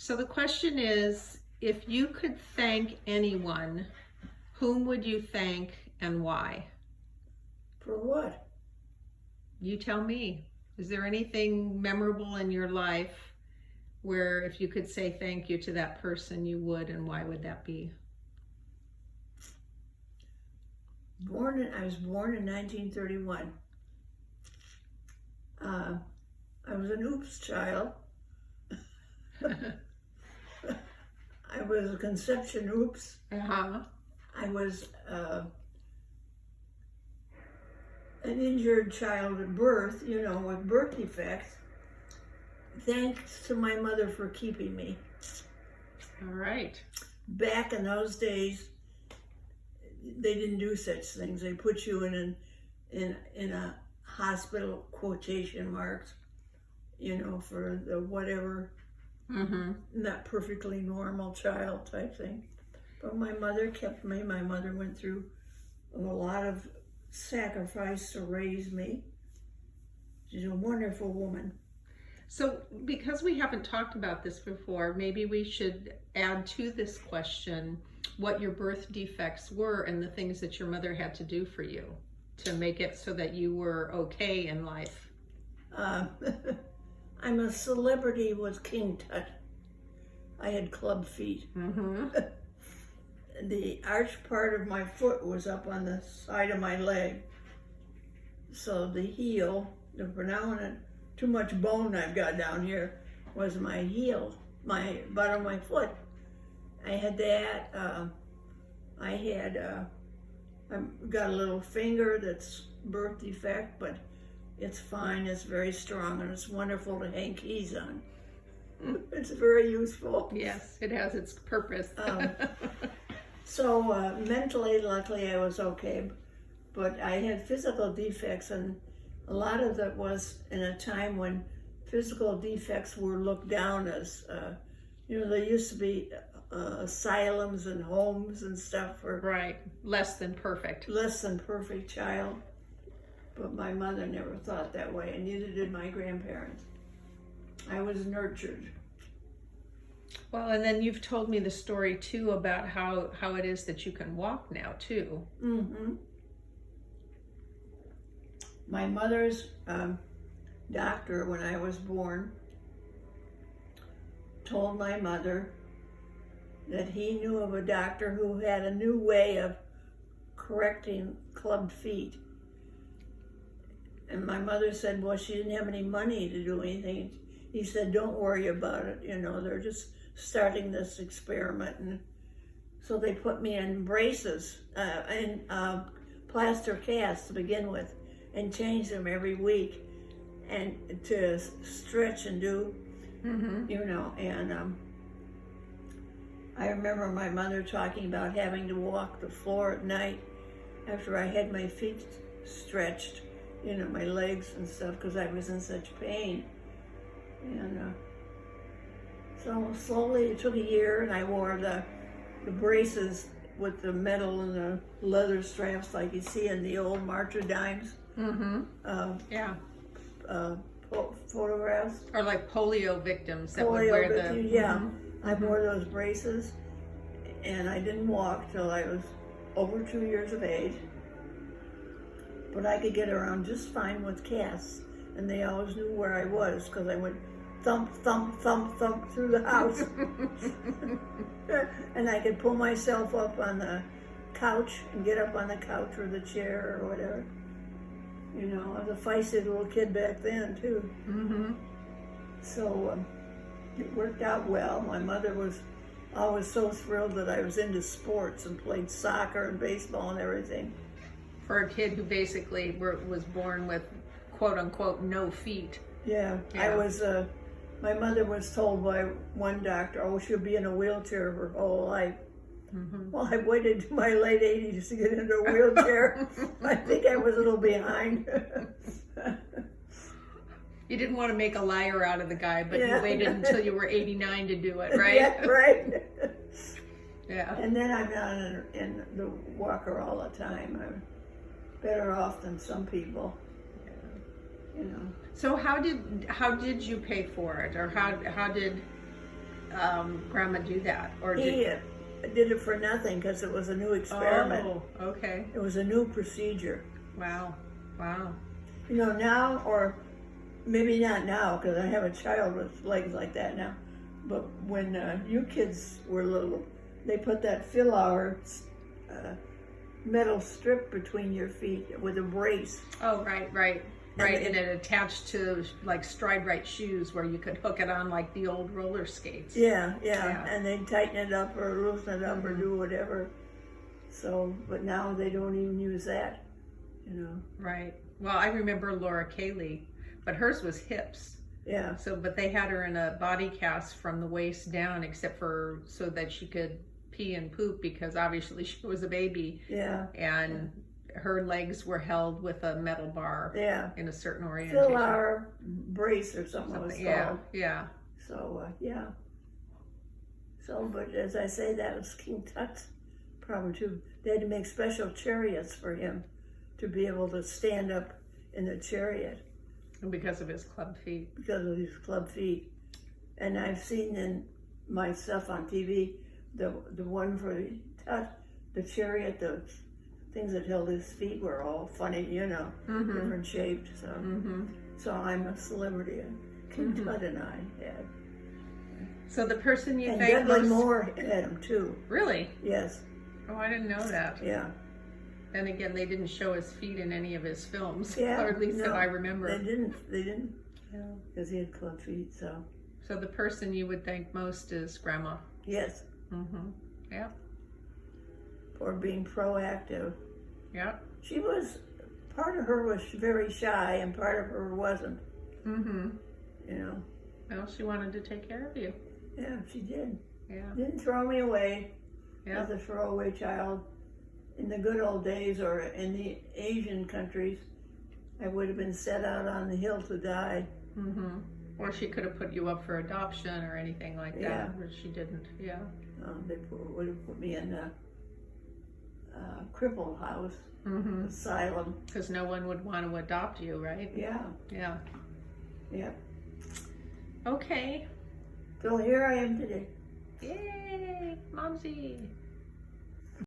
So the question is, if you could thank anyone, whom would you thank and why? For what? You tell me. Is there anything memorable in your life where if you could say thank you to that person, you would, and why would that be? I was born in 1931. I was an oops child. I was a conception oops. Uh-huh. I was an injured child at birth, with birth defects. Thanks to my mother for keeping me. All right. Back in those days, they didn't do such things. They put you in a hospital, quotation marks, for the whatever, not perfectly normal child type thing. But my mother kept me. My mother went through a lot of sacrifice to raise me. She's a wonderful woman. So because we haven't talked about this before, maybe we should add to this question what your birth defects were and the things that your mother had to do for you to make it so that you were okay in life. I'm a celebrity with king tut. I had club feet. The arch part of my foot was up on the side of my leg. So the heel, the predominant, too much bone I've got down here, was my heel, my bottom of my foot. I had that. I've got a little finger that's birth defect, but it's fine. It's very strong, and it's wonderful to hang keys on. It's very useful. Yes, it has its purpose. So mentally, luckily, I was okay, but I had physical defects, and a lot of that was in a time when physical defects were looked down as, there used to be asylums and homes and stuff for Right, less than perfect. less than perfect child. But my mother never thought that way, and neither did my grandparents. I was nurtured. Well, and then you've told me the story too about how it is that you can walk now too. My mother's doctor, when I was born, told my mother that he knew of a doctor who had a new way of correcting clubbed feet. And my mother said, well, she didn't have any money to do anything. He said, don't worry about it. They're just starting this experiment. And so they put me in braces, in plaster casts to begin with, and changed them every week and to stretch and do, and I remember my mother talking about having to walk the floor at night after I had my feet stretched, my legs and stuff, because I was in such pain. And so slowly, it took a year, and I wore the braces with the metal and the leather straps like you see in the old Martyr-Dimes photographs. Or like polio victims that would wear the... Yeah. I wore those braces, and I didn't walk till I was over 2 years of age. But I could get around just fine with casts, and they always knew where I was because I went thump, thump, thump, thump through the house. And I could pull myself up on the couch and get up on the couch or the chair or whatever. I was a feisty little kid back then, too. So it worked out well. My mother was always so thrilled that I was into sports and played soccer and baseball and everything. For a kid who basically was born with quote-unquote no feet. Yeah. I was, my mother was told by one doctor, oh, she'll be in a wheelchair her whole life. Well, I waited to my late 80s to get into a wheelchair. I think I was a little behind. You didn't want to make a liar out of the guy, but you waited until you were 89 to do it, right? Yeah, right. Yeah. And then I'm not in the walker all the time. I'm better off than some people. So how did you pay for it, or how did Grandma do that? Or He did it for nothing because it was a new experiment. Oh, okay. It was a new procedure. Wow. Wow. You know, now, or maybe not now, because I have a child with legs like that now, but when you kids were little, they put that fill-hour metal strip between your feet with a brace. Oh, right, right. Right, and it attached to like Stride Right shoes where you could hook it on like the old roller skates. Yeah, and they tighten it up or loosen it up or do whatever. So, but now they don't even use that, you know. Right. Well, I remember Laura Cayley, but hers was hips. Yeah. So, but they had her in a body cast from the waist down, except for so that she could pee and poop because obviously she was a baby. Yeah. And her legs were held with a metal bar. Yeah. In a certain orientation. Fill-hour brace or something it was called. Yeah. Yeah. So, yeah. So, but as I say, that was King Tut's problem too. They had to make special chariots for him to be able to stand up in the chariot. And because of his club feet. Because of his club feet. And I've seen in my stuff on TV, the one for Tut, the chariot, the things that held his feet were all funny, you know, different shaped. So, so I'm a celebrity. King Tut and I had. So the person you And thank Dudley most... Moore had him too. Really? Yes. Oh, I didn't know that. Yeah. And again, they didn't show his feet in any of his films, Yeah. or at least that no, I remember. They didn't, Yeah. because he had club feet. So. So the person you would thank most is Grandma. Yes. Yeah. For being proactive. Yeah. She was, part of her was very shy and part of her wasn't. You know. Well, she wanted to take care of you. Yeah, she did. Yeah. Didn't throw me away Yeah. as a throwaway child. In the good old days or in the Asian countries, I would have been set out on the hill to die. Or she could have put you up for adoption or anything like that, Yeah. but she didn't. Yeah. They would have put me in a cripple house, asylum. Because no one would want to adopt you, right? Yeah, Yeah. yeah. Okay. So here I am today. Yay, Momsy.